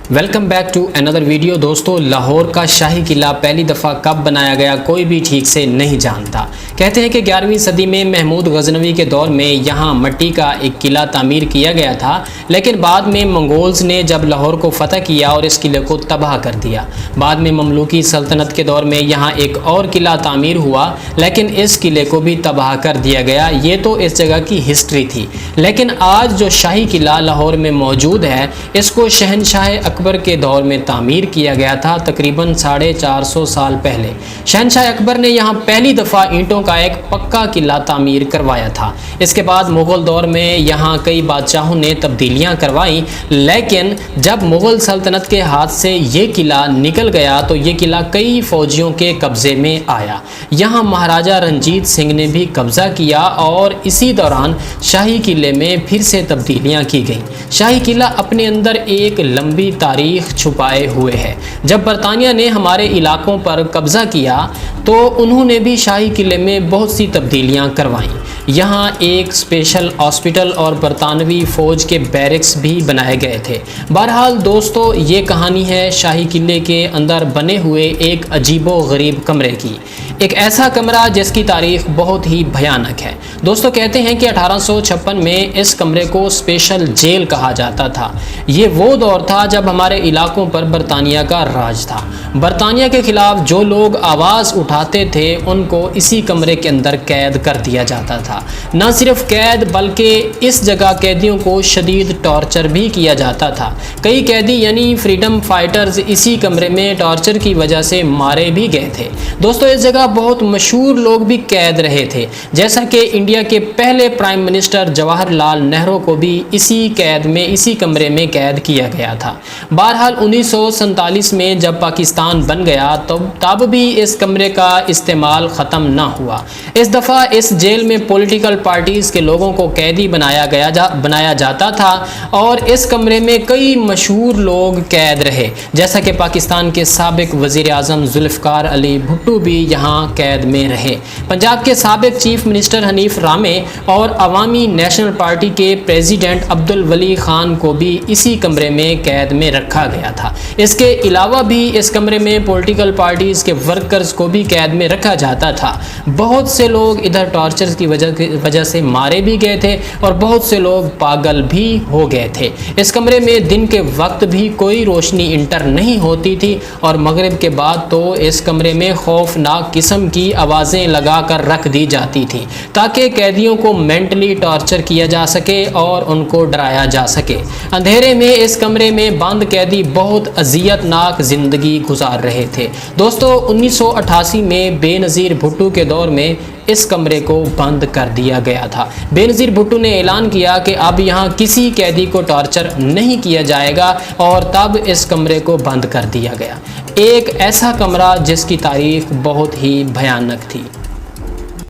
Welcome back to another video. دوستو، لاہور کا شاہی قلعہ پہلی دفعہ کب بنایا گیا کوئی بھی ٹھیک سے نہیں جانتا۔ کہتے ہیں کہ 11ویں صدی میں محمود غزنوی کے دور میں یہاں مٹی کا ایک قلعہ تعمیر کیا گیا تھا، لیکن بعد میں منگولز نے جب لاہور کو فتح کیا اور اس قلعے کو تباہ کر دیا۔ بعد میں مملوکی سلطنت کے دور میں یہاں ایک اور قلعہ تعمیر ہوا، لیکن اس قلعے کو بھی تباہ کر دیا گیا۔ یہ تو اس جگہ کی ہسٹری تھی، لیکن آج جو شاہی قلعہ لاہور میں موجود ہے، اس کو شہنشاہ اکبر کے دور میں تعمیر کیا گیا تھا، تقریباً 450 سال پہلے۔ شہنشاہ اکبر نے یہاں پہلی دفعہ اینٹوں کا ایک پکا قلعہ تعمیر کروایا تھا۔ اس کے بعد مغل دور میں یہاں کئی بادشاہوں نے تبدیلیاں کروائیں، لیکن جب مغل سلطنت کے ہاتھ سے یہ قلعہ نکل گیا تو یہ قلعہ کئی فوجیوں کے قبضے میں آیا۔ یہاں مہاراجہ رنجیت سنگھ نے بھی قبضہ کیا اور اسی دوران شاہی قلعے میں پھر سے تبدیلیاں کی گئیں۔ شاہی قلعہ اپنے اندر ایک لمبی تاریخ چھپائے ہوئے ہے۔ جب برطانیہ نے ہمارے علاقوں پر قبضہ کیا تو انہوں نے بھی شاہی قلعے میں بہت سی تبدیلیاں کروائیں۔ یہاں ایک اسپیشل ہاسپٹل اور برطانوی فوج کے بیرکس بھی بنائے گئے تھے۔ بہرحال دوستو، یہ کہانی ہے شاہی قلعے کے اندر بنے ہوئے ایک عجیب و غریب کمرے کی۔ ایک ایسا کمرہ جس کی تاریخ بہت ہی بھیانک ہے۔ دوستو، کہتے ہیں کہ 1856 میں اس کمرے کو اسپیشل جیل کہا جاتا تھا۔ یہ وہ دور تھا جب ہمارے علاقوں پر برطانیہ کا راج تھا۔ برطانیہ کے خلاف جو لوگ آواز اٹھاتے تھے ان کو اسی کمرے کے اندر قید کر دیا جاتا تھا۔ نہ صرف قید بلکہ اس جگہ قیدیوں کو شدید ٹارچر بھی کیا جاتا تھا۔ کئی قیدی یعنی فریڈم فائٹرز اسی کمرے میں ٹارچر کی وجہ سے مارے بھی گئے تھے۔ دوستو، اس جگہ بہت مشہور لوگ بھی قید رہے تھے، جیسا کہ انڈیا کے پہلے پرائم منسٹر جواہر لال نہرو کو بھی اسی کمرے میں قید کیا گیا تھا۔ بہرحال 1947 میں جب پاکستان بن گیا تب بھی اس کمرے کا استعمال ختم نہ ہوا۔ اس دفعہ اس جیل میں پولیٹیکل پارٹیز کے لوگوں کو قیدی بنایا جاتا تھا اور اس کمرے میں کئی مشہور لوگ قید رہے، جیسا کہ پاکستان کے سابق وزیر اعظم ذوالفقار علی بھٹو بھی یہاں قید میں رہے۔ پنجاب کے سابق چیف منسٹر حنیف رامے اور عوامی نیشنل پارٹی کے پریزیڈنٹ عبدالولی خان کو بھی اسی کمرے میں قید میں رکھا گیا تھا۔ اس کے علاوہ بھی اس کمرے میں پولیٹیکل پارٹیز کے ورکرز کو بھی قید میں رکھا جاتا تھا۔ بہت سے لوگ ادھر ٹارچر کی وجہ سے مارے بھی گئے تھے اور بہت سے لوگ پاگل بھی ہو گئے تھے۔ اس کمرے میں دن کے وقت بھی کوئی روشنی انٹر نہیں ہوتی تھی اور مغرب کے بعد تو اس کمرے میں خوفناک قسم کی آوازیں لگا کر رکھ دی جاتی تھی تاکہ قیدیوں کو مینٹلی ٹارچر کیا جا سکے اور ان کو ڈرایا جا سکے۔ اندھیرے میں اس کمرے میں بند قیدی بہت اذیت ناک زندگی گزار رہے تھے۔ دوستو، 1988 میں بے نظیر بھٹو کے دور میں اس کمرے کو بند کر دیا گیا تھا۔ بے نظیر بھٹو نے اعلان کیا کہ اب یہاں کسی قیدی کو ٹارچر نہیں کیا جائے گا اور تب اس کمرے کو بند کر دیا گیا۔ ایک ایسا کمرہ جس کی تاریخ بہت ہی بھیانک تھی۔